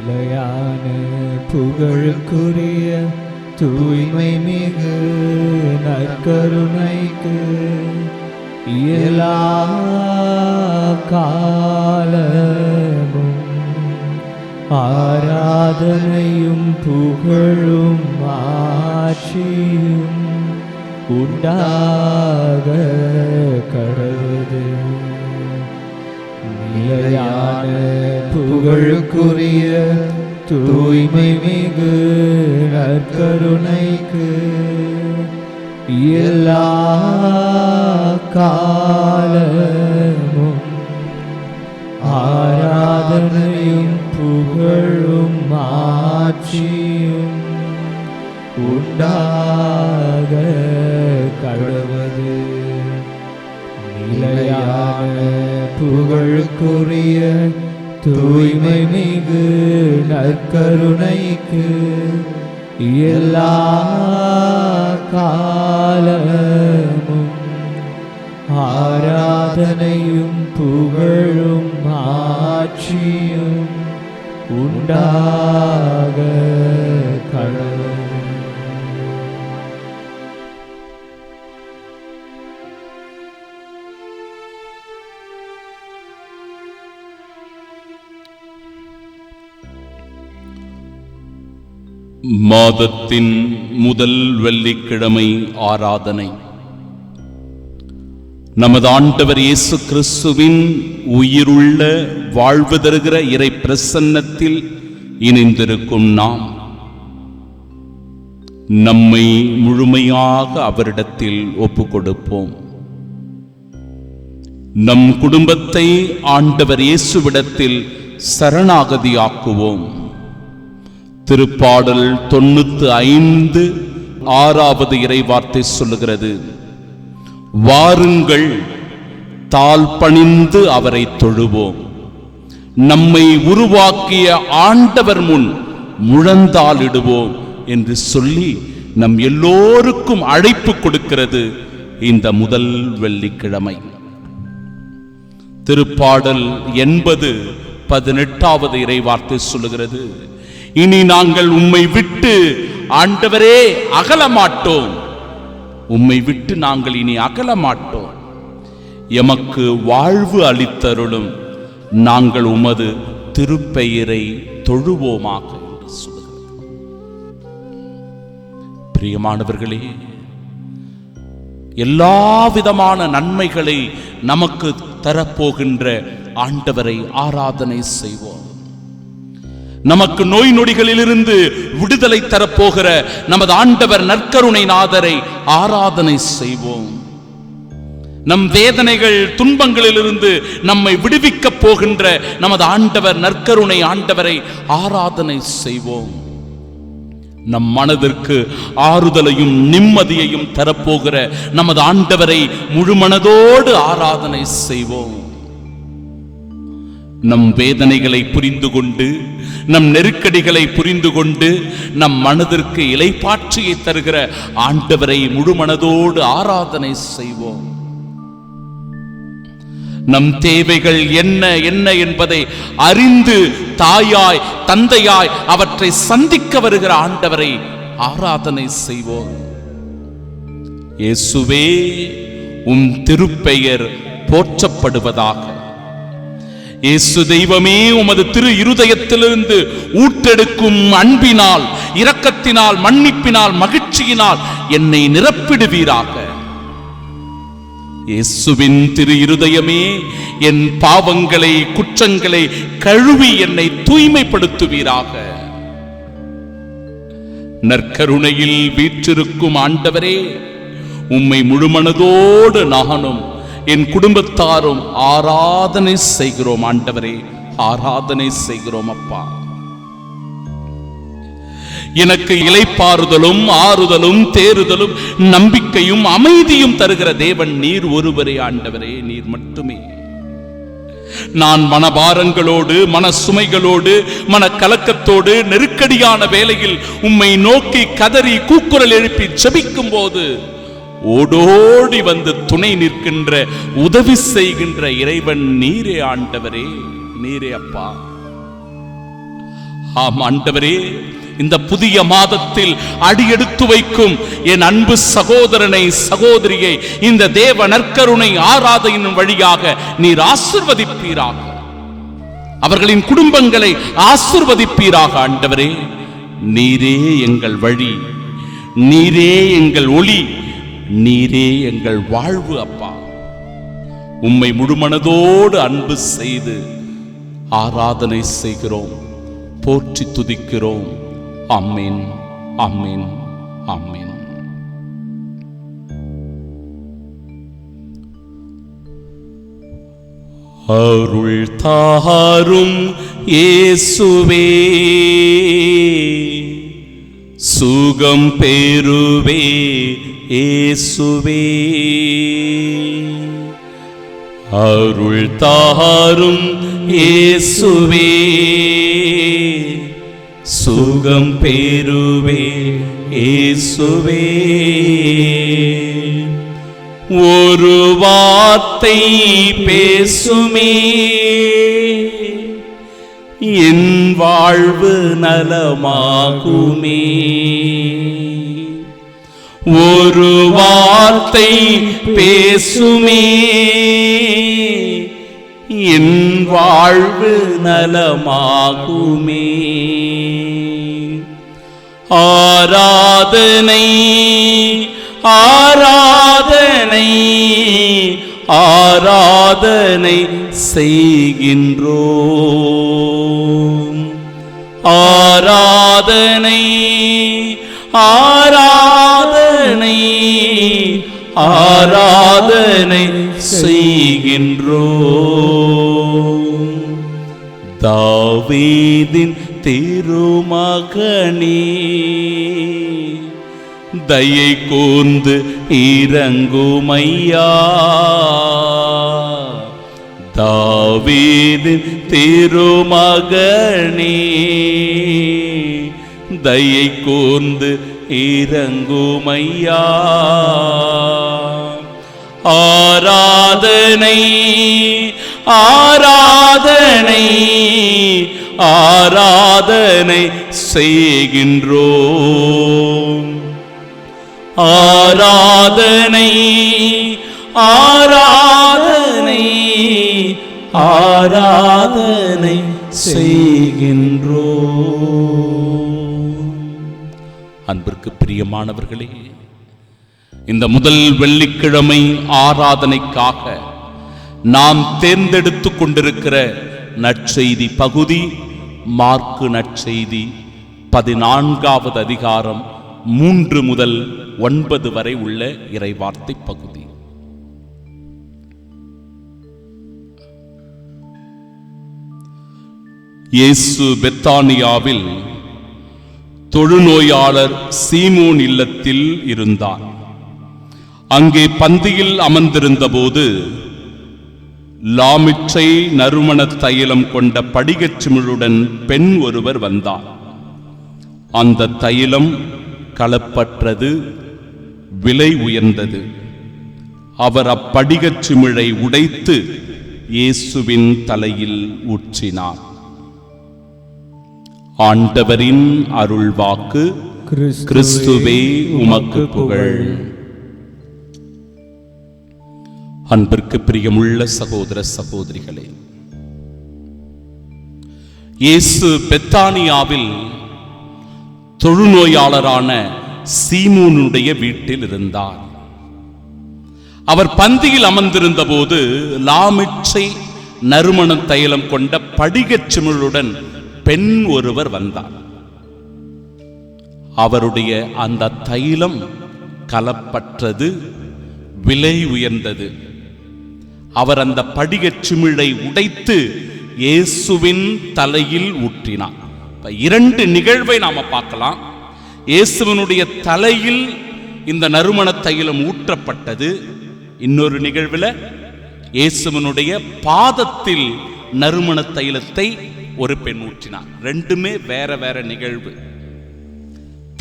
நிலையான புகழுக்குரிய தூய்மை மிகு நற்கருணைக்கு எல்லா காலமும் ஆராதனையும் புகழும் ஆட்சியும் உண்டாக கடவுது. நிலையான புகழுக்குரிய தூய்மை மிகு நற்கருணைக்கு எல்லா காலமும் ஆராதனையும் புகழும் ஆட்சியும் உண்டாக கடவுது. நிலையான புகழுக்குரிய தூய்மை மிகு நற்கருணைக்கு எல்லா காலமும் ஆராதனையும் புகழும் ஆட்சியும் உண்டாக கடவுது. மாதத்தின் முதல் வெள்ளிக்கிழமை ஆராதனை. நமது ஆண்டவர் இயேசு கிறிஸ்துவின் உயிருள்ள வாழ்வு தருகிற இறை பிரசன்னத்தில் இணைந்திருக்கும் நாம் நம்மை முழுமையாக அவரிடத்தில் ஒப்புக் கொடுப்போம். நம் குடும்பத்தை ஆண்டவர் இயேசுவிடத்தில் சரணாகதியாக்குவோம். திருப்பாடல் 95 6வது இறைவார்த்தை சொல்லுகிறது, வாருங்கள் தாழ் பணிந்து அவரை தொழுவோம், நம்மை உருவாக்கிய ஆண்டவர் முன் முழந்தாளிடுவோம் என்று சொல்லி நம் எல்லோருக்கும் அழைப்பு கொடுக்கிறது இந்த முதல் வெள்ளிக்கிழமை. திருப்பாடல் 80 18வது இறைவார்த்தை சொல்லுகிறது, இனி நாங்கள் உம்மை விட்டு ஆண்டவரே அகல மாட்டோம், உம்மை விட்டு நாங்கள் இனி அகல மாட்டோம், எமக்கு வாழ்வு அளித்தருளும், நாங்கள் உமது திருப்பெயரை தொழுவோமாக என்று சொல்லுகிறது. பிரியமானவர்களே, எல்லா விதமான நன்மைகளை நமக்கு தரப்போகின்ற ஆண்டவரை ஆராதனை செய்வோம். நமக்கு நோய் நொடிகளிலிருந்து விடுதலை தரப்போகிற நமது ஆண்டவர் நற்கருணை நாதரை ஆராதனை செய்வோம். நம் வேதனைகள் துன்பங்களிலிருந்து நம்மை விடுவிக்க போகின்ற நமது ஆண்டவர் நற்கருணை ஆண்டவரை ஆராதனை செய்வோம். நம் மனதிற்கு ஆறுதலையும் நிம்மதியையும் தரப்போகிற நமது ஆண்டவரை முழுமனதோடு ஆராதனை செய்வோம். நம் வேதனைகளை புரிந்து கொண்டு, நம் நெருக்கடிகளை புரிந்து கொண்டு, நம் மனதிற்கு இளைப்பாற்றியை தருகிற ஆண்டவரை முழுமனதோடு ஆராதனை செய்வோம். நம் தேவைகள் என்ன என்ன என்பதை அறிந்து தாயாய் தந்தையாய் அவற்றை சந்திக்க வருகிற ஆண்டவரை ஆராதனை செய்வோம். இயேசுவே, உம் திருப்பெயர் போற்றப்படுவதாக. இயேசு தெய்வமே, உமது திரு இருதயத்திலிருந்து ஊற்றெடுக்கும் அன்பினால், இரக்கத்தினால், மன்னிப்பினால், மகிழ்ச்சியினால் என்னை நிரப்பிடுவீராக. இயேசுவின் திரு இருதயமே, என் பாவங்களை குற்றங்களை கழுவி என்னை தூய்மைப்படுத்துவீராக. நற்கருணையில் வீற்றிருக்கும் ஆண்டவரே, உம்மை முழுமனதோடு நானும் என் குடும்பத்தாரும் ஆராதனை செய்கிறோம். ஆண்டவரே, ஆராதனை செய்கிறோம். அப்பா, எனக்கு இளைப்பாறுதலும் ஆறுதலும் தேறுதலும் நம்பிக்கையும் அமைதியும் தருகிற தேவன் நீர் ஒருவரே. ஆண்டவரே, நீர் மட்டுமே. நான் மனபாரங்களோடு, மன சுமைகளோடு, மன கலக்கத்தோடு, நெருக்கடியான வேளையில் உம்மை நோக்கி கதறி கூக்குரல் எழுப்பி ஜெபிக்கும் போது ஓடோடி வந்து துணை நிற்கின்ற, உதவி செய்கின்ற இறைவன் நீரே. ஆண்டவரே, நீரே. அப்பா, ஆம் ஆண்டவரே, இந்த புதிய மாதத்தில் அடியெடுத்து வைக்கும் என் அன்பு சகோதரனை சகோதரியை இந்த தேவ நற்கருணை ஆராதனையின் வழியாக நீர் ஆசீர்வதிப்பீராக. அவர்களின் குடும்பங்களை ஆசீர்வதிப்பீராக. ஆண்டவரே, நீரே எங்கள் வழி, நீரே எங்கள் ஒளி, நீரே எங்கள் வாழ்வு. அப்பா, உம்மை முழுமனதோடு அன்பு செய்து ஆராதனை செய்கிறோம், போற்றி துதிக்கிறோம். ஆமென், ஆமென், ஆமென். அருள் தாரும் இயேசுவே, சுகம் பெறுவே இயேசுவே. அருள் தாரும் இயேசுவே, சுகம் பெறுவே இயேசுவே. ஒரு வார்த்தை பேசுமே, என் வாழ்வு நலமாகுமே. ஒரு வார்த்தை பேசுமே, என் வாழ்வு நலமாகுமே. ஆராதனை, ஆராதனை, ஆராதனை செய்கின்றோம். ஆராதனை, ஆராதனை, ஆராதனை செய்கின்றோம். தாவீதின் திருமகனே, தயை கூர்ந்து இரங்குமையா. தாவீதின் திருமகனே, தயை கூர்ந்து இரங்குமையா. ஆராதனை, ஆராதனை, ஆராதனை செய்கின்றோம். ஆராதனை, ஆராதனை, ஆராதனை செய்கின்றோம். அன்பிற்கு பிரியமானவர்களே, இந்த முதல் வெள்ளிக்கிழமை ஆராதனைக்காக நாம் தேர்ந்தெடுத்து கொண்டிருக்கிற நற்செய்தி பகுதி மார்க்கு நற்செய்தி 14வது அதிகாரம் 3 முதல் 9 வரை உள்ள இறைவார்த்தை பகுதி. இயேசு பெத்தானியாவில் தொழுநோயாளர் சீமோன் இல்லத்தில் இருந்தார். அங்கே பந்தியில் அமர்ந்திருந்த போது லாமிற்றை நறுமண தைலம் கொண்ட படிகச்சிமிழுடன் பெண் ஒருவர் வந்தார். அந்த தைலம் களப்பற்றது, விலை உயர்ந்தது. அவர் அப்படிகச்சிமிழை உடைத்து இயேசுவின் தலையில் ஊற்றினார். ஆண்டவரின் அருள்வாக்கு. கிறிஸ்துவே உமக்கு புகழ். அன்பிற்கு பிரியமுள்ள சகோதர சகோதரிகளே, இயேசு பெத்தானியாவில் தொழுநோயாளரான சீமோனுடைய வீட்டில் இருந்தார். அவர் பந்தியில் அமர்ந்திருந்த போது லாமிற்றை நறுமண தைலம் கொண்ட படிகச்சிமிழுடன் பெண் ஒருவர் வந்தார். அவருடைய அந்த தைலம் கலப்பற்றது, விலை உயர்ந்தது. அவர் அந்த படிகச்சிமிழை உடைத்து இயேசுவின் தலையில் ஊற்றினார். 2 நிகழ்வை நாம பார்க்கலாம். இயேசுவினுடைய தலையில் இந்த நறுமண தைலம் ஊற்றப்பட்டது. இன்னொரு நிகழ்வில் இயேசுவினுடைய பாதத்தில் நறுமண தைலத்தை ஒரு பெண் ஊற்றினார். 2மே வேற வேற நிகழ்வு.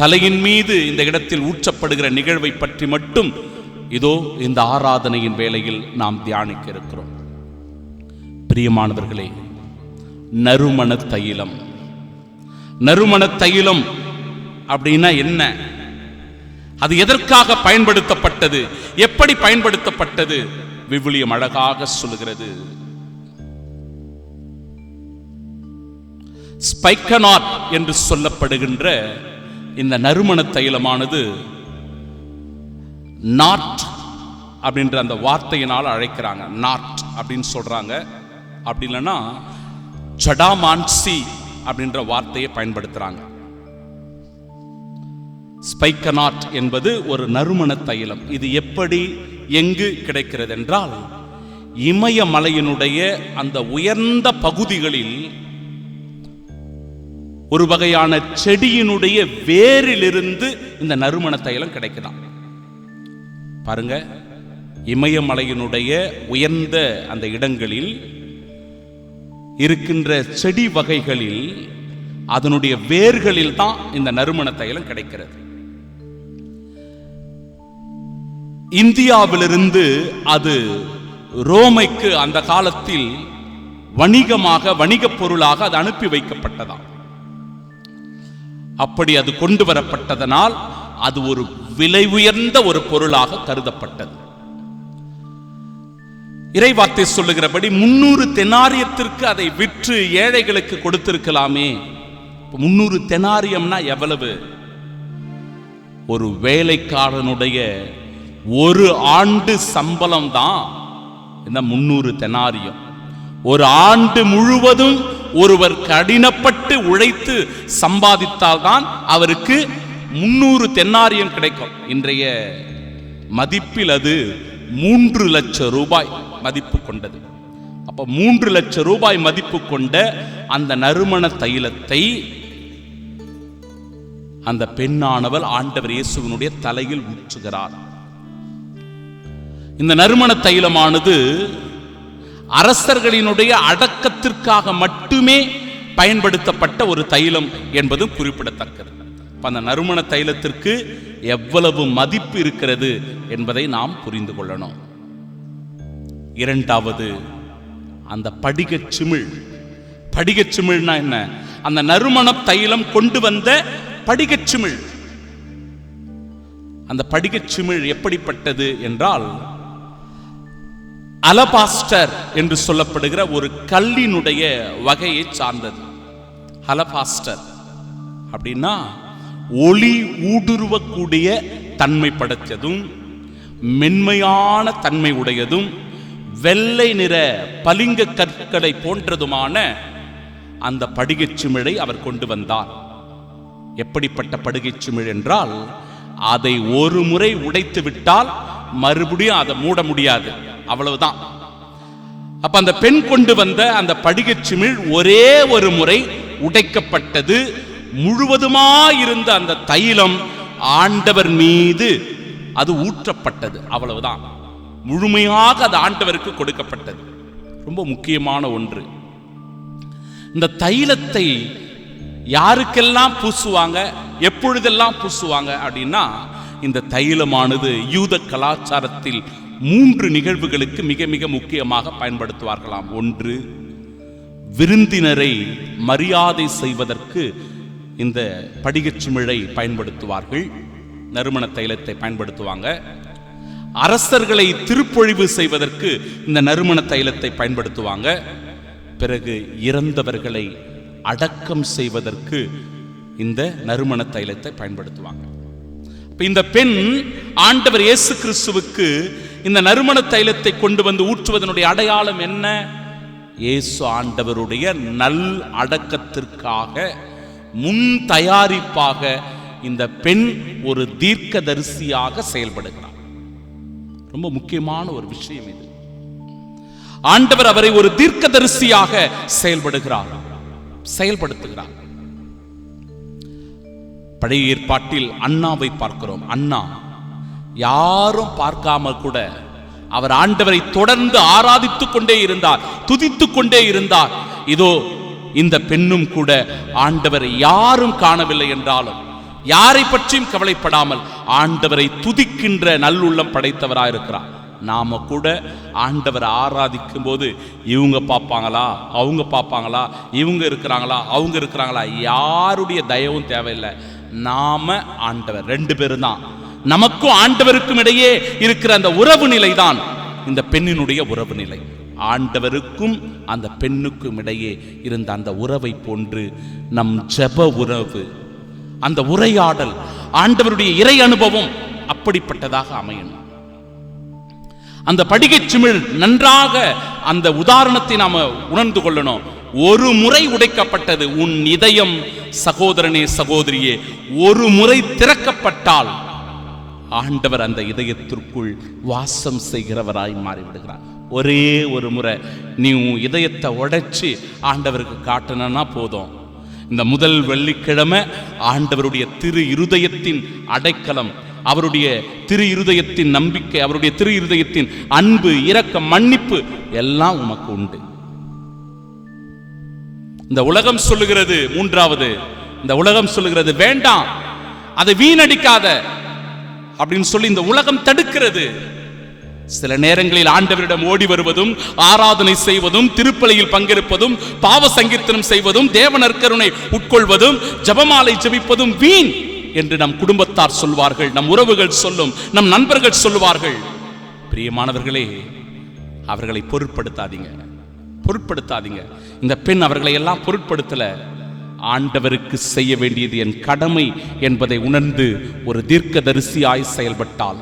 தலையின் மீது இந்த இடத்தில் ஊற்றப்படுகிற நிகழ்வை பற்றி மட்டும் இதோ இந்த ஆராதனையின் வேளையில் நாம் தியானிக்க இருக்கிறோம். பிரியமானவர்களே, நறுமண தைலம் நறுமண தைலம் அப்படின்னா என்ன? அது எதற்காக பயன்படுத்தப்பட்டது? எப்படி பயன்படுத்தப்பட்டது? விவிலியம் அழகாக சொல்லுகிறது. ஸ்பைக்கனாட் என்று சொல்லப்படுகின்ற இந்த நறுமண தைலமானது நாட் அப்படின்ற அந்த வார்த்தையினால் அழைக்கிறாங்க. நாட் அப்படின்னு சொல்றாங்க. அப்படி இல்லைன்னா ஜடாமான்சி அப்படின்ற வார்த்தையை பயன்படுத்துறாங்க. ஸ்பைக்கனாட் என்பது ஒரு நறுமண தைலம். இது எப்படி எங்கு கிடைக்கிறது என்றால், இமயமலையினுடைய அந்த உயர்ந்த பகுதிகளில் ஒரு வகையான செடியினுடைய வேரிலிருந்து இந்த நறுமண தைலம் கிடைக்குதாம். பாருங்க, இமயமலையினுடைய உயர்ந்த அந்த இடங்களில் இருக்கின்ற செடி வகைகளில் அதனுடைய வேர்களில் தான் இந்த நறுமண தைலம் கிடைக்கிறது. இந்தியாவிலிருந்து அது ரோமைக்கு அந்த காலத்தில் வணிகப் பொருளாக அது அனுப்பி வைக்கப்பட்டதாம். அப்படி அது கொண்டு வரப்பட்டதனால் அது ஒரு விலை உயர்ந்த ஒரு பொருளாக கருதப்பட்டது. இறைவார்த்தை சொல்லுகிறபடி 300 தெனாரியத்திற்கு அதை விற்று ஏழைகளுக்கு கொடுத்திருக்கலாமே. 300 தெனாரியம்னா எவ்வளவு? ஒரு வேலைக்காரனுடைய ஒரு ஆண்டு சம்பளம் தான் இந்த 300 தெனாரியம். ஒரு ஆண்டு முழுவதும் ஒருவர் கடினப்பட்டு உழைத்து சம்பாதித்தால்தான் அவருக்கு 300 தெனாரியம் கிடைக்கும். இன்றைய மதிப்பில் அது 3 லட்சம் ரூபாய் மதிப்பு கொண்டது. அப்ப 3 லட்சம் ரூபாய் மதிப்பு கொண்ட அந்த நறுமண தைலத்தை அந்த பெண்ணானவள் ஆண்டவர் இயேசுவினுடைய தலையில் ஊற்றுகிறார். இந்த நறுமண தைலமானது அரசர்களினுடைய அடக்கத்திற்காக மட்டுமே பயன்படுத்தப்பட்ட ஒரு தைலம் என்பது குறிப்பிடத்தக்கது. அந்த நறுமண தைலத்திற்கு எவ்வளவு மதிப்பு இருக்கிறது என்பதை நாம் புரிந்து கொள்ளணும். இரண்டாவது, அந்த படிகச்சிமிழ். படிகச்சிமிழ்னா என்ன? அந்த நறுமண தைலம் கொண்டு வந்த படிகச்சிமிழ். அந்த படிகச்சிமிழ் எப்படிப்பட்டது என்றால், அலபாஸ்டர் என்று சொல்லப்படுகிற ஒரு கல்லினுடைய வகையை சார்ந்தது. அலபாஸ்டர் அப்படின்னா ஒளி ஊடுருவக்கூடிய தன்மை படைத்ததும் மென்மையான தன்மை உடையதும் வெள்ளை நிற பளிங்கு கற்களை போன்றதுமான அந்த படிகச்சிமிழை அவர் கொண்டு வந்தார். எப்படிப்பட்ட படிகச்சிமிழ் என்றால், அதை ஒரு முறை உடைத்து விட்டால் மறுபடியும் அதை மூட முடியாது, அவ்வளவுதான். அப்ப அந்த பெண் கொண்டு வந்த அந்த படிகச்சிமிழ் ஒரே ஒரு முறை உடைக்கப்பட்டது. முழுவதுமாயிருந்த அந்த தைலம் ஆண்டவர் மீது அது ஊற்றப்பட்டது, அவ்வளவுதான். முழுமையாக அது ஆண்டவருக்கு கொடுக்கப்பட்டது. ரொம்ப முக்கியமான ஒன்று. இந்த தைலத்தை யாருக்கெல்லாம் பூசுவாங்க, எப்பொழுதெல்லாம் பூசுவாங்க அப்படின்னா, இந்த தைலமானது யூத கலாச்சாரத்தில் 3 நிகழ்வுகளுக்கு மிக மிக முக்கியமாக பயன்படுத்துவார்களாம். ஒன்று, விருந்தினரை மரியாதை செய்வதற்கு இந்த படிகச்சிமிழை பயன்படுத்துவார்கள், நறுமண தைலத்தை பயன்படுத்துவாங்க. அரசர்களை திருப்பொழிவு செய்வதற்கு இந்த நறுமண தைலத்தை பயன்படுத்துவாங்க. பிறகு இறந்தவர்களை அடக்கம் செய்வதற்கு இந்த நறுமண தைலத்தை பயன்படுத்துவாங்க. இந்த பெண் ஆண்டவர் இயேசு கிறிஸ்துவுக்கு இந்த நறுமண தைலத்தை கொண்டு வந்து ஊற்றுவதனுடைய அடையாளம் என்ன? இயேசு ஆண்டவருடைய நல் அடக்கத்திற்காக முன் தயாரிப்பாக இந்த பெண் ஒரு தீர்க்கதரிசியாக செயல்படுகிறார். ரொம்ப முக்கியமான ஒரு விஷயம் இது. ஆண்டவர் அவரை ஒரு தீர்க்கதரிசியாக செயல்படுத்துகிறார். பழைய ஏற்பாட்டில் அன்னாவை பார்க்கிறோம். அன்னா யாரும் பார்க்காம கூட அவர் ஆண்டவரை தொடர்ந்து ஆராதித்துக் கொண்டே இருந்தார், துதித்துக் கொண்டே இருந்தார். இதோ இந்த பெண்ணும் கூட ஆண்டவரை யாரும் காணவில்லை என்றாலும் யாரை பற்றியும் கவலைப்படாமல் ஆண்டவரை துதிக்கின்ற நல்லுள்ளம் படைத்தவராயிருக்கிறார். நாம கூட ஆண்டவரை ஆராதிக்கும் போது இவங்க பார்ப்பாங்களா, அவங்க பார்ப்பாங்களா, இவங்க இருக்கிறாங்களா, அவங்க இருக்கிறாங்களா, யாருடைய தயவும் தேவையில்லை. நாம ஆண்டவர் 2 பேரும் தான். நமக்கும் ஆண்டவருக்கும் இடையே இருக்கிற அந்த உறவு நிலை தான் இந்த பெண்ணினுடைய உறவு நிலை. ஆண்டவருக்கும் அந்த பெண்ணுக்கும் இடையே இருந்த அந்த உறவை போன்று நம் ஜெப உறவு, அந்த உரையாடல், ஆண்டவருடைய இறை அனுபவம் அப்படிப்பட்டதாக அமையணும். அந்த படிகை சிமிழ் நன்றாக அந்த உதாரணத்தை நாம உணர்ந்து கொள்ளணும். ஒரு முறை உடைக்கப்பட்டது உன் இதயம் சகோதரனே சகோதரியே, ஒரு முறை திறக்கப்பட்டால் ஆண்டவர் அந்த இதயத்திற்குள் வாசம் செய்கிறவராய் மாறிவிடுகிறார். ஒரே ஒரு முறை நீ உன் இதயத்தை உடைச்சு ஆண்டவருக்கு காட்டணும்னா போதும். இந்த முதல் வெள்ளிக்கிழமை ஆண்டவருடைய திரு இருதயத்தின் அடைக்கலம், அவருடைய திரு இருதயத்தின் நம்பிக்கை, அவருடைய திரு இருதயத்தின் அன்பு, இரக்கம், மன்னிப்பு எல்லாம் உமக்கு உண்டு. இந்த உலகம் சொல்லுகிறது, மூன்றாவது இந்த உலகம் சொல்லுகிறது வேண்டாம், அதை வீணடிக்காத அப்படின்னு சொல்லி இந்த உலகம் தடுக்கிறது. சில நேரங்களில் ஆண்டவரிடம் ஓடி வருவதும், ஆராதனை செய்வதும், திருப்பலியில் பங்கெடுப்பதும், பாவ சங்கீர்த்தனம் செய்வதும், தேவ நற்கருணை உட்கொள்வதும், ஜெபமாலை ஜெபிப்பதும் வீண் என்று நம் குடும்பத்தார் சொல்வார்கள், நம் உறவுகள் சொல்லும், நம் நண்பர்கள் சொல்லுவார்கள். பிரியமானவர்களே, அவர்களை பொருட்படுத்தாதீங்க. இந்த பெண் அவர்களை எல்லாம் பொருட்படுத்தல. ஆண்டவருக்கு செய்ய வேண்டியது என் கடமை என்பதை உணர்ந்து ஒரு தீர்க்கதரிசியாய் செயல்பட்டால்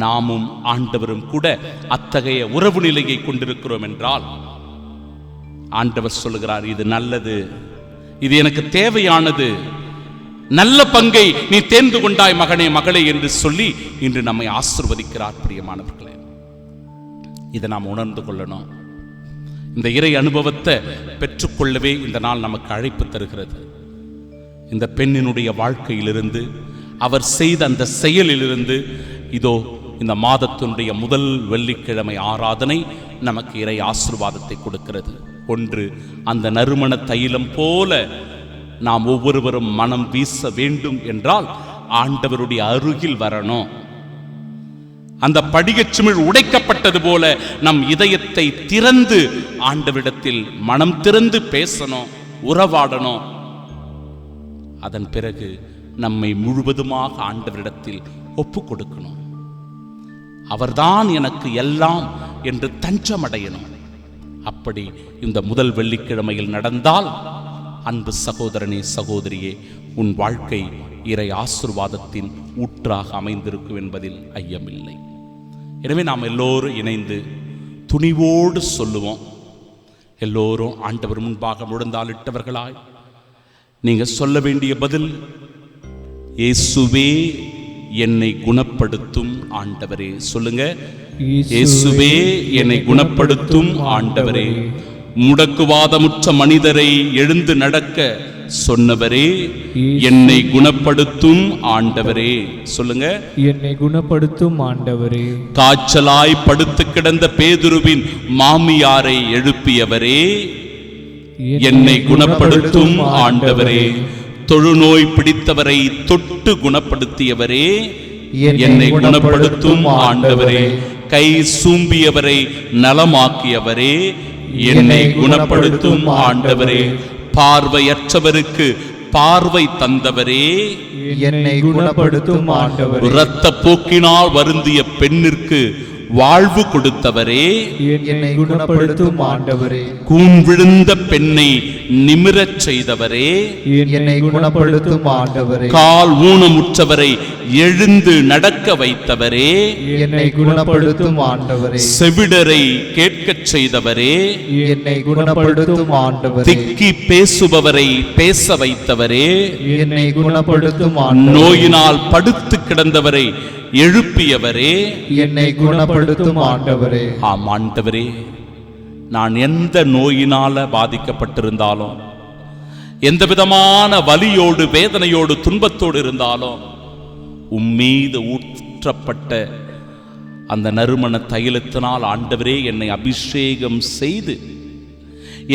நாமும் ஆண்டவரும் கூட அத்தகைய உறவு நிலையை கொண்டிருக்கிறோம் என்றால் ஆண்டவர் சொல்லுகிறார், இது நல்லது, இது எனக்கு தேவையானது, நல்ல பங்கை நீ தேர்ந்து கொண்டாய் மகனே மகளே என்று சொல்லி இன்று நம்மை ஆசீர்வதிக்கிறார். பிரியமானவர்களே, இதை நாம் உணர்ந்து கொள்ளணும். இந்த இறை அனுபவத்தை பெற்றுக்கொள்ளவே இந்த நாள் நமக்கு அழைப்பு தருகிறது. இந்த பெண்ணினுடைய வாழ்க்கையிலிருந்து, அவர் செய்த அந்த செயலிலிருந்து இதோ இந்த மாதத்தினுடைய முதல் வெள்ளிக்கிழமை ஆராதனை நமக்கு இறை ஆசீர்வாதத்தை கொடுக்கிறது. ஒன்று, அந்த நறுமண தைலம் போல நாம் ஒவ்வொருவரும் மனம் வீச வேண்டும் என்றால் ஆண்டவருடைய அருகில் வரணும். அந்த படிகச் சிமிழ் உடைக்கப்பட்டது போல நம் இதயத்தை திறந்து ஆண்டவரிடத்தில் மனம் திறந்து பேசணும், உறவாடணும். அதன் பிறகு நம்மை முழுவதுமாக ஆண்டவரிடத்தில் ஒப்பு கொடுக்கணும். அவர்தான் எனக்கு எல்லாம் என்று தஞ்சமடையணும். அப்படி இந்த முதல் வெள்ளிக்கிழமையில் நடந்தால் அன்பு சகோதரனே சகோதரியே, உன் வாழ்க்கை இறை ஆசீர்வாதத்தின் ஊற்றாக அமைந்திருக்கும் என்பதில் ஐயமில்லை. எனவே நாம் எல்லோரும் இணைந்து துணிவோடு சொல்லுவோம். எல்லோரும் ஆண்டவர் முன்பாக முழந்தாளிட்டவர்களாய் நீங்க சொல்ல வேண்டிய பதில், இயேசுவே என்னை குணப்படுத்தும் ஆண்டவரே. சொல்லுங்க, இயேசுவே என்னை குணப்படுத்தும் ஆண்டவரே. முடக்குவாதமுற்ற மனிதரை எழுந்து நடக்க சொன்னவரே, என்னை குணப்படுத்தும் ஆண்டவரே. சொல்லுங்க, என்னை குணப்படுத்தும் ஆண்டவரே. காய்ச்சலாய் படுத்து கிடந்த பேதுருவின் மாமியாரை எழுப்பியவரே, என்னை குணப்படுத்தும் ஆண்டவரே. தொழுநோய் பிடித்தவரை தொட்டு குணப்படுத்தியவரே, என்னை குணப்படுத்தும் ஆண்டவரே. கை சூம்பியவரை நலமாக்கியவரே, என்னை குணப்படுத்தும் ஆண்டவரே. பார்வையற்றவருக்கு பார்வை தந்தவரே, என்னை குணப்படுத்தும் ஆண்டவரே. இரத்த போக்கினால் வருந்திய பெண்ணிற்கு வாழ்வு கொடுத்தவரே, என்னை குணப்படுத்தும் ஆண்டவரே. கூன் விழுந்த பெண்ணை நிமிரச் செய்தவரே, என்னை குணப்படுத்தும் ஆண்டவரே. கால் ஊனமுற்றவரை எழுந்து நடக்க வைத்தவரே, என்னை குணப்படுத்தும் ஆண்டவரே. செவிடரை கேட்கச் செய்தவரே, என்னை குணப்படுத்தும் ஆண்டவரே. திக்கி பேசுபவரை பேச வைத்தவரே, என்னை குணப்படுத்தும் ஆண்டவரே. நோயினால் படுத்து கிடந்தவரை எழுப்பியவரே, என்னை குணப்படுத்தும் ஆண்டவரே. ஆம் ஆண்டவரே, நான் எந்த நோயினால பாதிக்கப்பட்டிருந்தாலும், எந்த விதமான வலியோடு வேதனையோடு துன்பத்தோடு இருந்தாலும், உம்மீது ஊற்றப்பட்ட அந்த நறுமண தைலத்தினால் ஆண்டவரே என்னை அபிஷேகம் செய்து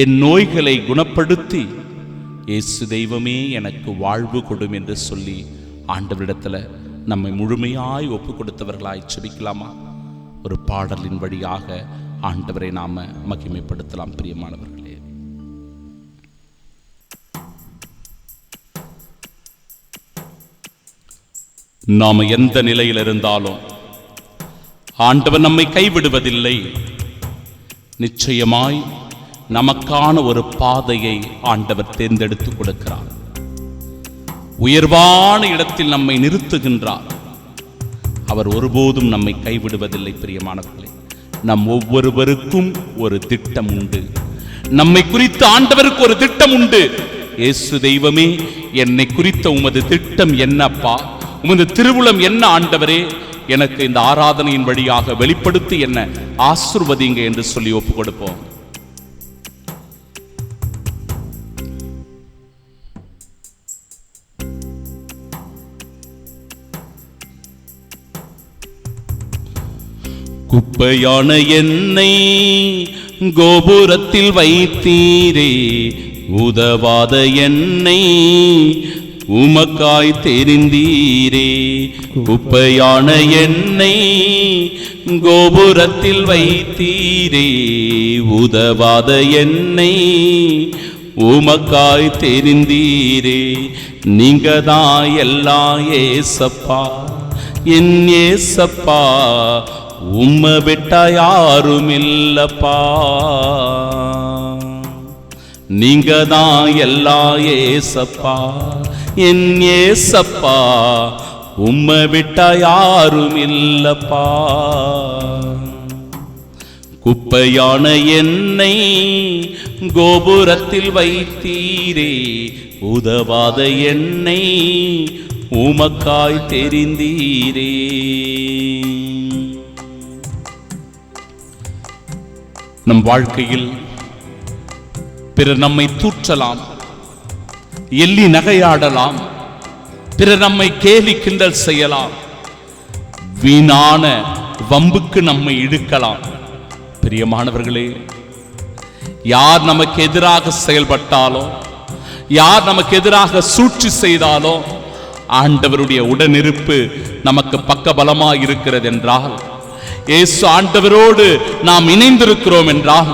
என் நோய்களை குணப்படுத்தி இயேசு தெய்வமே எனக்கு வாழ்வு கொடும் என்று சொல்லி ஆண்டவரிடத்துல நம்மை முழுமையாய் ஒப்பு கொடுத்தவர்களாய் செபிக்கலாமா? ஒரு பாடலின் வழியாக ஆண்டவரை நாம மகிமைப்படுத்தலாம். பிரியமானவர்களே, நாம எந்த நிலையில் இருந்தாலும் ஆண்டவர் நம்மை கைவிடுவதில்லை. நிச்சயமாய் நமக்கான ஒரு பாதையை ஆண்டவர் தேர்ந்தெடுத்து கொடுக்கிறார். உயர்வான இடத்தில் நம்மை நிறுத்துகின்றார். அவர் ஒருபோதும் நம்மை கைவிடுவதில்லை. பிரியமானவர்களே, நம் ஒவ்வொருவருக்கும் ஒரு திட்டம் உண்டு. நம்மை குறித்து ஆண்டவருக்கு ஒரு திட்டம் உண்டு. இயேசு தெய்வமே, என்னை குறித்த உமது திட்டம் என்னப்பா, உமது திருவுளம் என்ன ஆண்டவரே, எனக்கு இந்த ஆராதனையின் வழியாக வெளிப்படுத்தி என்ன ஆசீர்வதிங்க என்று சொல்லி ஒப்பு கொடுப்போம். குப்பையான என்னை கோபுரத்தில் வைத்தீரே, உதவாத என்னை உமக்காய் தெரிந்தீரே. குப்பையான என்னை கோபுரத்தில் வைத்தீரே, உதவாத என்னை உமக்காய் தெரிந்தீரே. நீங்க தான் எல்லாம் ஏசப்பா, என் ஏசப்பா, உம்மை விட்டா யாரும் இல்லப்பா. நீங்க தான் எல்லாம் ஏசப்பா, என் ஏசப்பா, உம்மை விட்டா யாரும் இல்லப்பா. குப்பையான என்னை கோபுரத்தில் வைத்தீரே, உதவாத என்னை உமக்காய் தெரிந்தீரே. நம் வாழ்க்கையில் பிறர் நம்மை தூற்றலாம், எள்ளி நகையாடலாம், பிறர் நம்மை கேலி கிண்டல் செய்யலாம், வீணான வம்புக்கு நம்மை இழுக்கலாம். பிரியமானவர்களே, யார் நமக்கு எதிராக செயல்பட்டாலோ, யார் நமக்கு எதிராக சூழ்ச்சி செய்தாலோ, ஆண்டவருடைய உடனிருப்பு நமக்கு பக்கபலமாய் இருக்கிறது என்றால், இயேசு ஆண்டவரோடு நாம் இணைந்திருக்கிறோம் என்றால்,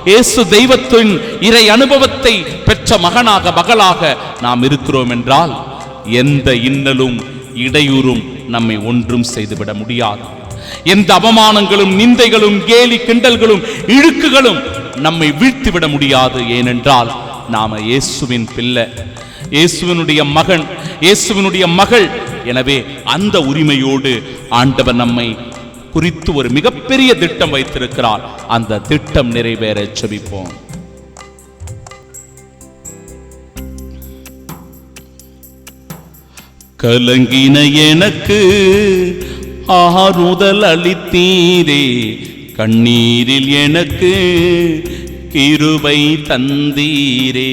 இயேசு தெய்வத்தின் இறை அனுபவத்தை பெற்ற மகனாக மகளாக நாம் இருக்கிறோம் என்றால், எந்த இன்னலும் இடையூறும் நம்மை ஒன்றும் செய்துவிட முடியாது. எந்த அவமானங்களும் நிந்தைகளும் கேலி கிண்டல்களும் இழுக்குகளும் நம்மை வீழ்த்திவிட முடியாது. ஏனென்றால் நாம இயேசுவின் பிள்ளை, இயேசுவினுடைய மகன், இயேசுவினுடைய மகள். எனவே அந்த உரிமையோடு ஆண்டவர் நம்மை குறித்து ஒரு மிகப்பெரிய திட்டம் வைத்திருக்கிறார். அந்த திட்டம் நிறைவேற ஜெபிப்போம். கலங்கின எனக்கு ஆறுதல் அளித்தீரே, கண்ணீரில் எனக்கு கிருபை தந்தீரே.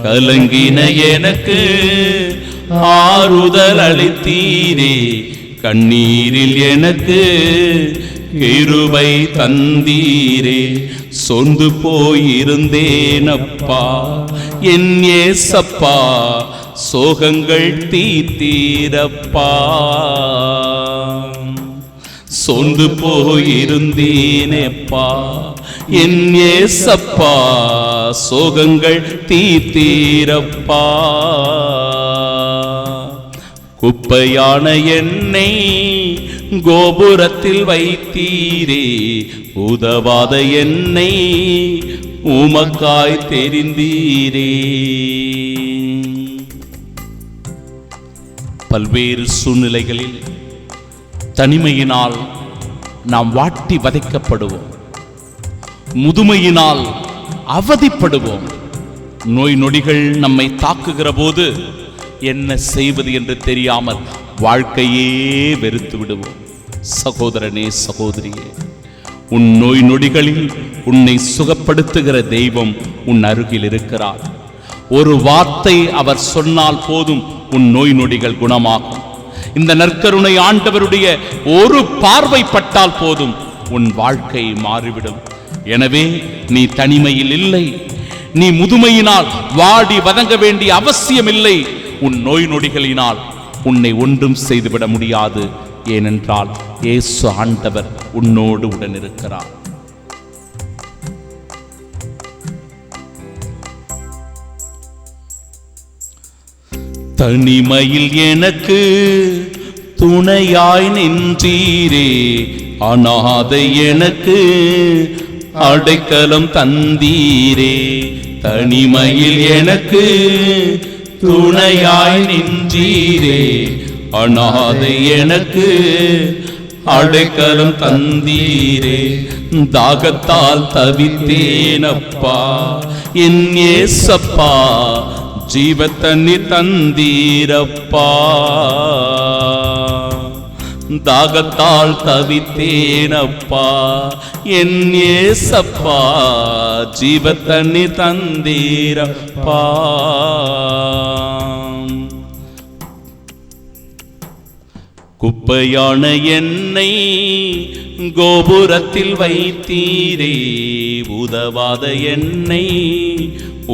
கலங்கின எனக்கு ஆறுதல் அளித்தீரே, கண்ணீரில் எனக்கு கிருபை தந்தீரே. சொந்து போயிருந்தேனப்பா என் ஏசப்பா, சோகங்கள் தீர்த்தீரப்பா. சொந்து போயிருந்தேனப்பா என் ஏசப்பா, சோகங்கள் தீர்த்தீரப்பா. குப்பையான என்னை கோபுரத்தில் வைத்தீரே, உதவாத என்னை உமக்காய் தெரிந்தீரே. பல்வேறு சூழ்நிலைகளில் தனிமையினால் நாம் வாட்டி வதைக்கப்படுவோம், முதுமையினால் அவதிப்படுவோம். நோய் நொடிகள் நம்மை தாக்குகிற போது என்ன செய்வது என்று தெரியாமல் வாழ்க்கையே வெறுத்து விடுவோம். சகோதரனே, சகோதரியே, உன் நோய் நொடிகளில் உன்னை சுகப்படுத்துகிற தெய்வம் உன் அருகில் இருக்கிறார். ஒரு வார்த்தை அவர் சொன்னால் போதும் உன் நோய் நொடிகள் குணமாகும். இந்த நற்கருணை ஆண்டவருடைய ஒரு பார்வை பட்டால் போதும் உன் வாழ்க்கை மாறிவிடும். எனவே நீ தனிமையில் இல்லை, நீ முதுமையினால் வாடி வதங்க வேண்டிய அவசியம் இல்லை. உன் நோய் நொடிகளினால் உன்னை ஒன்றும் செய்துவிட முடியாது. ஏனென்றால் இயேசு ஆண்டவர் உன்னோடு உடன் இருக்கிறார். தனிமையில் எனக்கு துணையாய் நின்றீரே, அநாதை எனக்கு அடைக்கலம் தந்தீரே. தனிமையில் எனக்கு துணையாய் நின்றீரே, அநாதை எனக்கு அடைக்கலம் தந்தீரே. தாகத்தால் தவித்தேனப்பா என் ஏசப்பா, ஜீவத்தண்ணி தந்தீரப்பா. தாகத்தால் தவித்தேனப்பா என் ஏசப்பா, ஜீவத்தண்ணி தந்தீரப்பா. குப்பையான என்னை கோபுரத்தில் வைத்தீரே, உதவாத என்னை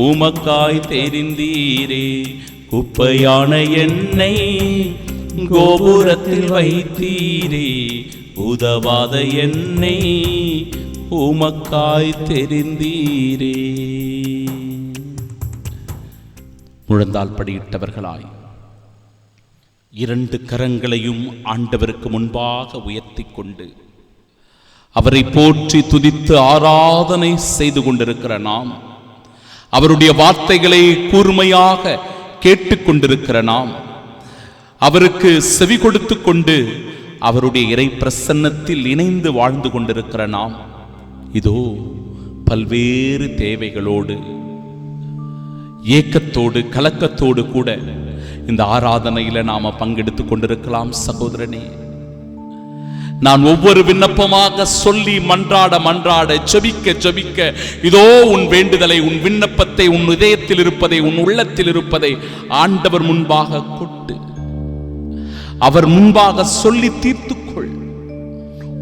உமக்காய் தெரிந்தீரே. குப்பையான என்னை கோபுரத்தில் வைத்தீரே, உதவாத என்னை உமக்காய் தெரிந்தீரே. முழந்தால் படியிட்டவர்களாய் இரண்டு கரங்களையும் ஆண்டவருக்கு முன்பாக உயர்த்தி கொண்டு அவரை போற்றி துதித்து ஆராதனை செய்து கொண்டிருக்கிற நாம், அவருடைய வார்த்தைகளை கூர்மையாக கேட்டுக்கொண்டிருக்கிற நாம், அவருக்கு செவி கொடுத்து கொண்டு அவருடைய இறை பிரசன்னத்தில் இணைந்து வாழ்ந்து கொண்டிருக்கிற நாம், இதோ பல்வேறு தேவைகளோடு ஏக்கத்தோடு கலக்கத்தோடு கூட இந்த ஆராதனையில நாம பங்கெடுத்து கொண்டிருக்கலாம். சகோதரனே, நான் ஒவ்வொரு விண்ணப்பமாக சொல்லி மன்றாட மன்றாட ஜெபிக்க ஜெபிக்க இதோ உன் வேண்டுதலை, உன் விண்ணப்பத்தை, உன் இதயத்தில் இருப்பதை, உன் உள்ளத்தில் இருப்பதை ஆண்டவர் முன்பாக கொட்டு, அவர் முன்பாக சொல்லி தீர்த்துக்கொள்.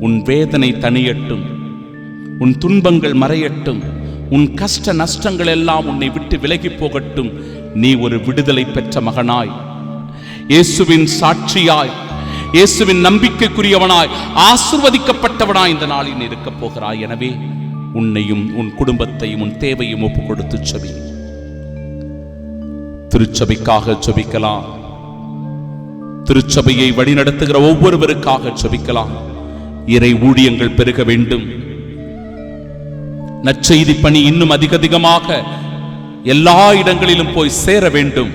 உன் வேதனை தணியட்டும், உன் துன்பங்கள் மறையட்டும், உன் கஷ்ட நஷ்டங்கள் எல்லாம் உன்னை விட்டு விலகி போகட்டும். நீ ஒரு விடுதலை பெற்ற மகனாய், இயேசுவின் சாட்சியாய், இயேசுவின் நம்பிக்கைக்குரியவனாய், ஆசீர்வதிக்கப்பட்டவனாய் இந்த நாளில் இருக்க போகிறாய். எனவே உன்னையும் உன் குடும்பத்தையும் உன் தேவையும் ஒப்பு கொடுத்து ஜெபி. திருச்சபைக்காக ஜெபிக்கலாம், திருச்சபையை வழிநடத்துகிற ஒவ்வொருவருக்காக ஜெபிக்கலாம். இறை ஊழியங்கள் பெருக வேண்டும், நற்செய்தி பணி இன்னும் அதிகமாக எல்லா இடங்களிலும் போய் சேர வேண்டும்.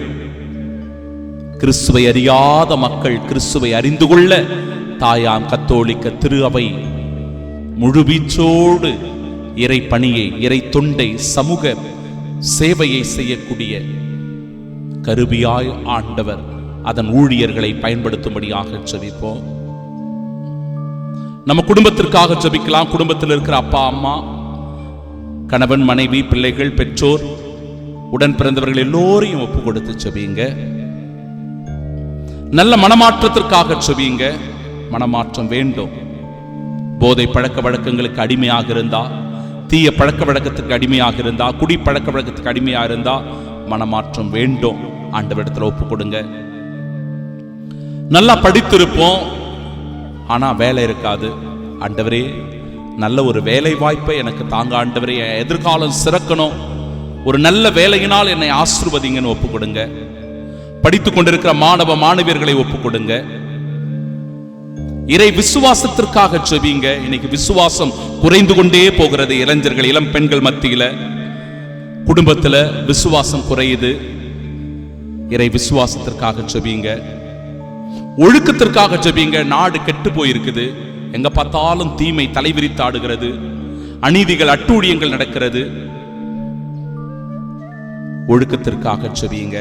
கிறிஸ்துவை அறியாத மக்கள் கிறிஸ்துவை அறிந்து கொள்ள தாயாம் கத்தோலிக்க திரு அவை முழுவீச்சோடு இறை பணியை, இறை தொண்டை, சமூக சேவையை செய்யக்கூடிய கருவியாய் ஆண்டவர் அதன் ஊழியர்களை பயன்படுத்தும்படியாக ஜெபிப்போம். நம்ம குடும்பத்திற்காக ஜெபிக்கலாம். குடும்பத்தில் இருக்கிற அப்பா அம்மா, கணவன் மனைவி, பிள்ளைகள், பெற்றோர், உடன் பிறந்தவர்கள் எல்லோரையும் ஒப்பு கொடுத்து ஜெபிங்க. நல்ல மனமாற்றத்திற்காக ஜெபிங்க. மனமாற்றம் வேண்டும். போதை பழக்க வழக்கங்களுக்கு அடிமையாக இருந்தா, தீய பழக்க வழக்கத்துக்கு அடிமையாக இருந்தா, குடி பழக்க வழக்கத்துக்கு அடிமையாக இருந்தா மனமாற்றம் வேண்டும். ஆண்டவரிடத்தில் ஒப்பு கொடுங்க. நல்லா படித்திருப்போம், ஆனா வேலை இருக்காது. ஆண்டவரே, நல்ல ஒரு வேலை வாய்ப்பை எனக்கு தாங்க ஆண்டவரே, எதிர்காலம் சிறக்கணும், ஒரு நல்ல வேலையினால் என்னை ஆசீர்வதிங்கன்னு ஒப்பு கொடுங்க. படித்துக் கொண்டிருக்கிற மாணவ மாணவியர்களை ஒப்பு கொடுங்க. இறை விசுவாசத்திற்காக ஜெபிங்க. இன்னைக்கு விசுவாசம் குறைந்து கொண்டே போகிறது. இளைஞர்கள், இளம் பெண்கள் மத்தியில, குடும்பத்துல விசுவாசம் குறையுது. இறை விசுவாசத்திற்காக ஜெபிங்க. ஒழுக்கத்திற்காக ஜெபிங்க. நாடு கெட்டு போயிருக்குது. எங்க பார்த்தாலும் தீமை தலைவிரித்து ஆடுகிறது, அநீதிகள், அட்டூழியங்கள் நடக்கிறது. ஒழுக்கத்திற்காக ஜெபிங்க.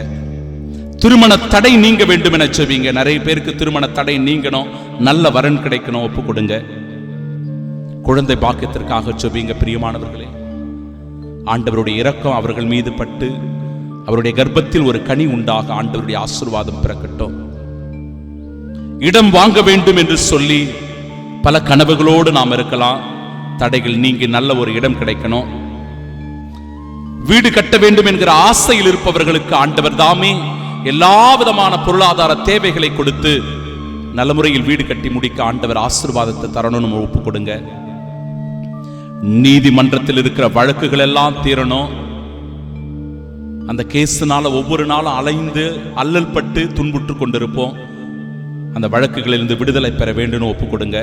திருமண தடை நீங்க வேண்டும் என ஜெபிங்க. நிறைய பேருக்கு திருமண தடை நீங்கணும், நல்ல வரன் கிடைக்கணும், ஒப்பு கொடுங்க. குழந்தை பாக்கியத்திற்காக ஜெபிங்க. பிரியமானவர்களே, ஆண்டவருடைய இரக்கம் அவர்கள் மீது பட்டு அவருடைய கர்ப்பத்தில் ஒரு கனி உண்டாக ஆண்டவருடைய ஆசீர்வாதம் பிறக்கட்டும். இடம் வாங்க வேண்டும் என்று சொல்லி பல கனவுகளோடு நாம் இருக்கலாம். தடைகள் நீங்கி நல்ல ஒரு இடம் கிடைக்கணும். வீடு கட்ட வேண்டும் என்கிற ஆசையில் இருப்பவர்களுக்கு ஆண்டவர் தாமே எல்லா விதமான பொருளாதார தேவைகளை கொடுத்து நல்ல முறையில் வீடு கட்டி முடிக்க ஆண்டவர் ஆசீர்வாதத்தை தரணும்னு ஒப்பு கொடுங்க. நீதிமன்றத்தில் இருக்கிற வழக்குகள் எல்லாம் தீரணும். அந்த கேஸ்னால ஒவ்வொரு நாளும் அலைந்து அல்லல் பட்டு துன்புற்று கொண்டிருப்போம். அந்த வழக்குகளிலிருந்து விடுதலை பெற வேண்டும் ஒப்பு கொடுங்க.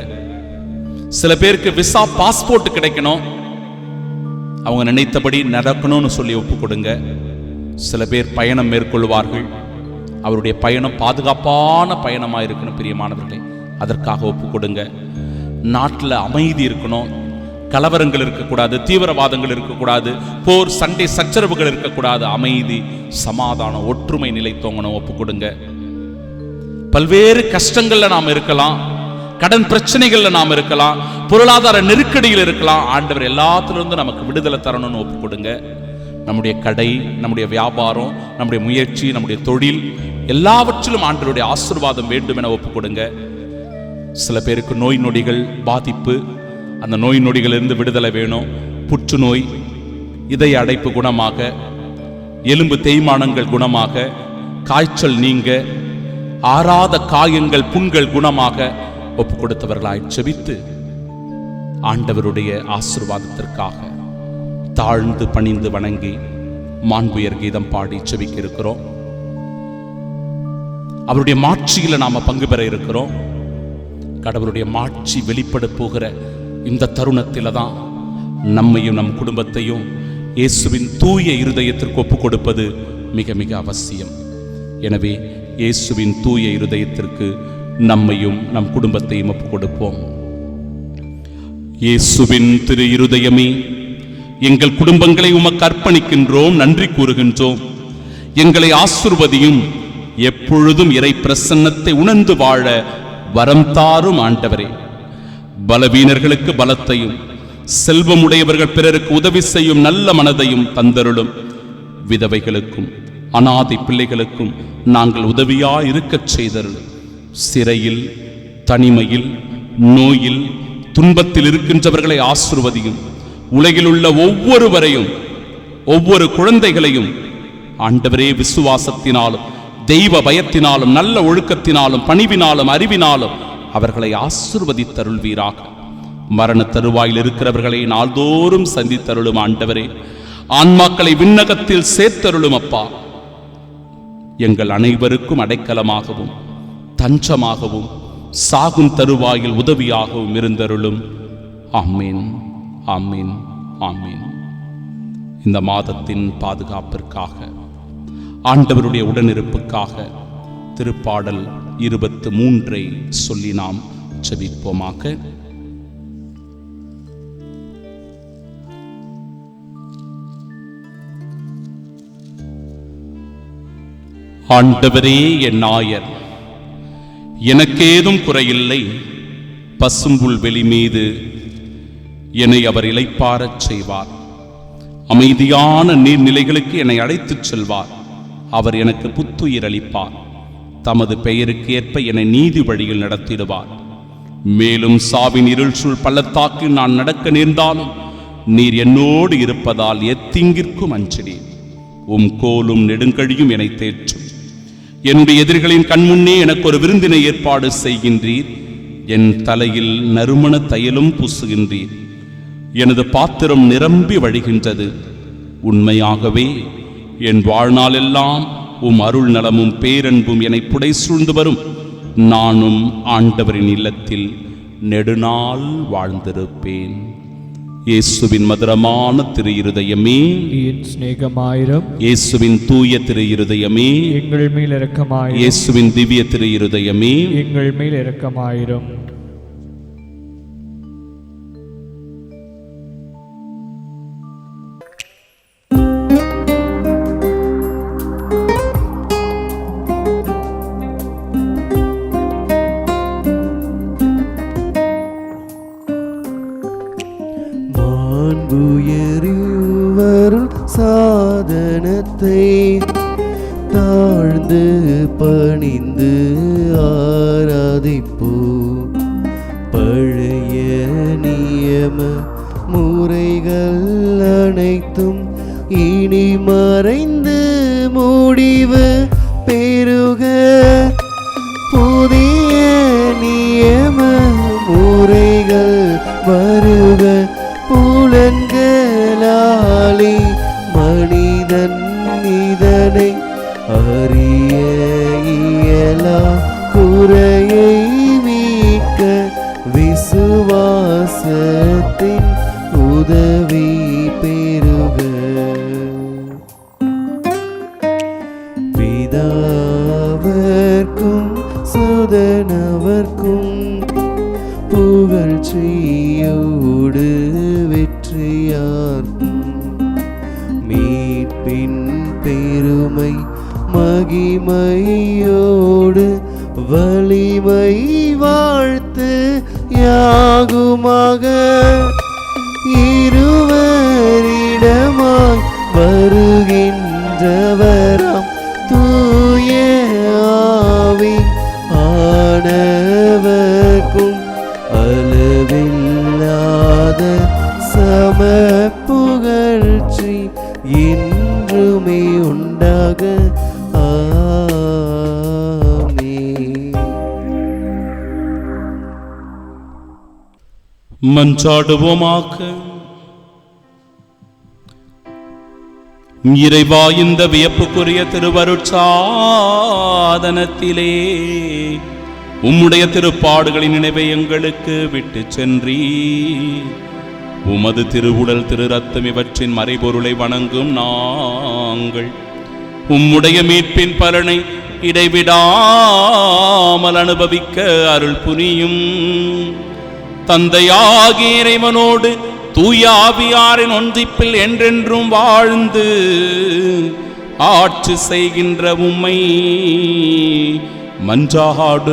சில பேருக்கு விசா பாஸ்போர்ட் கிடைக்கணும், அவங்க நினைத்தபடி நடக்கணும்னு சொல்லி ஒப்பு கொடுங்க. சில பேர் பயணம் மேற்கொள்வார்கள், அவருடைய பயணம் பாதுகாப்பான பயணமாக இருக்கணும். பிரியமானவர்களே, அதற்காக ஒப்பு கொடுங்க. நாட்டில் அமைதி இருக்கணும், கலவரங்கள் இருக்கக்கூடாது, தீவிரவாதங்கள் இருக்கக்கூடாது, போர் சண்டை சச்சரவுகள் இருக்கக்கூடாது. அமைதி, சமாதானம், ஒற்றுமை நிலைத்தோங்கணும் ஒப்பு கொடுங்க. பல்வேறு கஷ்டங்கள்ல நாம் இருக்கலாம், கடன் பிரச்சனைகள்ல நாம் இருக்கலாம், பொருளாதார நெருக்கடியில் இருக்கலாம். ஆண்டவர் எல்லாத்திலிருந்து நமக்கு விடுதலை தரணும்னு ஒப்பு கொடுங்க. நம்முடைய கடை, நம்முடைய வியாபாரம், நம்முடைய முயற்சி, நம்முடைய தொழில் எல்லாவற்றிலும் ஆண்டவருடைய ஆசீர்வாதம் வேண்டும் என ஒப்பு கொடுங்க. சில பேருக்கு நோய் நொடிகள் பாதிப்பு, அந்த நோய் நொடிகளிலிருந்து விடுதலை வேணும். புற்றுநோய், இதய அடைப்பு குணமாக, எலும்பு தேய்மானங்கள் குணமாக, காய்ச்சல் நீங்க, ஆறாத காயங்கள் புண்கள் குணமாக ஒப்பு கொடுத்தவர்களாய் செபித்து ஆண்டவருடைய ஆசீர்வாதத்திற்காக தாழ்ந்து பணிந்து வணங்கி மாண்புயர் கீதம் பாடி செபிக்க இருக்கிறோம். அவருடைய மாட்சியில நாம பங்கு பெற இருக்கிறோம். கடவுளுடைய மாட்சி வெளிப்பட போகிற இந்த தருணத்தில தான் நம்மையும் நம் குடும்பத்தையும் இயேசுவின் தூய இருதயத்திற்கு ஒப்பு கொடுப்பது மிக மிக அவசியம். எனவே இயேசுவின் தூய இருதயத்திற்கு நம்மையும் நம் குடும்பத்தையும் ஒப்பு கொடுப்போம். இயேசுவின் திரு இருதயமே, எங்கள் குடும்பங்களை உமக்கு அர்ப்பணிக்கின்றோம், நன்றி கூறுகின்றோம். எங்களை ஆசீர்வதியும், எப்பொழுதும் இறை பிரசன்னத்தை உணர்ந்து வாழ வரம் தாரும் ஆண்டவரே. பலவீனர்களுக்கு பலத்தையும், செல்வமுடையவர்கள் பிறருக்கு உதவி செய்யும் நல்ல மனதையும் தந்தருளும். விதவைகளுக்கும் அனாதை பிள்ளைகளுக்கும் நாங்கள் உதவியாய் இருக்கச் செய்தருளும். சிறையில், தனிமையில், நோயில், துன்பத்தில் இருக்கின்றவர்களை ஆசீர்வதியும். உலகில் உள்ள ஒவ்வொருவரையும், ஒவ்வொரு குழந்தைகளையும் ஆண்டவரே விசுவாசத்தினாலும், தெய்வ பயத்தினாலும், நல்ல ஒழுக்கத்தினாலும், பணிவினாலும், அறிவினாலும் அவர்களை ஆசீர்வதித்தருள்வீராக. மரண தருவாயில் இருக்கிறவர்களை நாள்தோறும் சந்தித்தருளும் ஆண்டவரே. ஆன்மாக்களை விண்ணகத்தில் சேர்த்தருளும் அப்பா. எங்கள் அனைவருக்கும் அடைக்கலமாகவும் தஞ்சமாகவும் சாகும் தருவாயில் உதவியாகவும் இருந்தருளும். ஆமீன், ஆமீன், ஆமீன். இந்த மாதத்தின் பாதுகாப்பிற்காக, ஆண்டவருடைய உடனிருப்புக்காக திருப்பாடல் 23 சொல்லி நாம் ஜெபிப்போமாக. ஆண்டவரே என் நாயர், எனக்கேதும் குறையில்லை. பசும்புல் வெளி மீது என்னை அவர் இளைப்பாரச் செய்வார். அமைதியான நீர்நிலைகளுக்கு என்னை அழைத்துச் செல்வார். அவர் எனக்கு புத்துயிர் அளிப்பார். தமது பெயருக்கு ஏற்ப என்னை நீதி வழியில் நடத்திடுவார். மேலும் சாவின் இருள் சூழ் பள்ளத்தாக்கில் நான் நடக்க நேர்ந்தாலும் நீர் என்னோடு இருப்பதால் எத்தீங்கிற்கும் அஞ்சினேன். உம் கோலும் நெடுங்கழியும் என்னை தேற்றும். என்னுடைய எதிரிகளின் கண்முன்னே எனக்கு ஒரு விருந்தினை ஏற்பாடு செய்கின்றீர். என் தலையில் நறுமண தையலும் பூசுகின்றீர். எனது பாத்திரம் நிரம்பி வழிகின்றது. உண்மையாகவே என் வாழ்நாளெல்லாம் உம் அருள் நலமும் பேரன்பும் என்னை புடை சூழ்ந்து வரும். நானும் ஆண்டவரின் இல்லத்தில் நெடுநாள் வாழ்ந்திருப்பேன். இயேசுவின் மதுரமான திரு இருதயமே, என் சிநேகமாயிரம். இயேசுவின் தூய திரு இருதயமே, எங்கள் மேல் இரக்கமாயிரம். இயேசுவின் திவ்ய திரு இருதயமே, எங்கள் மேல் இரக்கமாயிரம். சாதனத்தை தாழ்ந்து பணிந்து ஆராதிப்போ. பழைய நியம முறைகள் அனைத்தும் இனி மறைந்து முடிவு பெருக. புதிய புலன்களாலே மனிதன் இதனை அறிய இயலா குறையை மீட்க விசுவாசத்தின் உதவி பெறுக. பிதாவர்க்கும் சுதனவர்க்கும் புகழ்ச்சியோடு வெற்றியார்க்கும் மீட்பின் பெருமை மகிமையோடு வலிமை வாழ்த்து யாகுமாக. இருவரிடமாய் வருகின்றவராம் தூய ஆவி ஆனவர்க்கும் அளவில்லாத சம புகழ்ச்சி என்றுமே உண்டாக. ஆமென். மன்றாடுவோமாக. இறைவா, இந்த வியப்புக்குரிய திருவருட்சாதனத்திலே உம்முடைய திருப்பாடுகளின் நினைவை எங்களுக்கு விட்டு சென்றீ. உமது திருவுடல் திரு ரத்தம் இவற்றின் மறைபொருளை வணங்கும் நாங்கள் உம்முடைய மீட்பின் பலனை இடைவிடாமல் அனுபவிக்க அருள் புரியும். தந்தையாகிய இறைவனோடு தூய ஆவியாரின் ஒன்றிப்பில் என்றென்றும் வாழ்ந்து ஆட்சி செய்கின்ற உம்மை மன்றாடுகின்றோம்.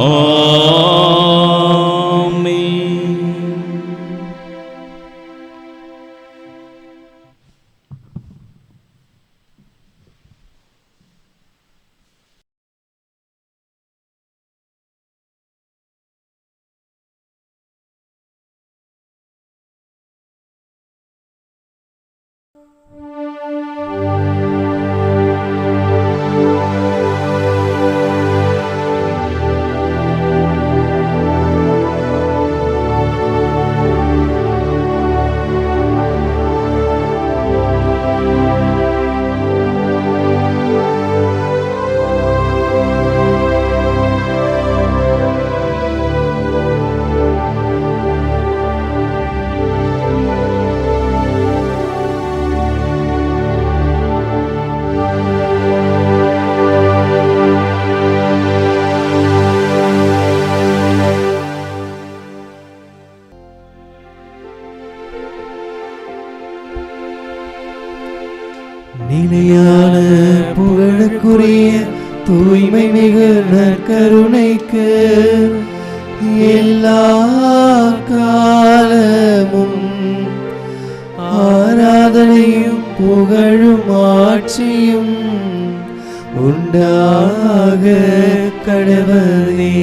ஆமென். நிலையான புகழுக்குரிய தூய்மை மிகு நற்கருணைக்கு எல்லா காலமும் ஆராதனையும் புகழும் ஆட்சியும் உண்டாக கடவுளே.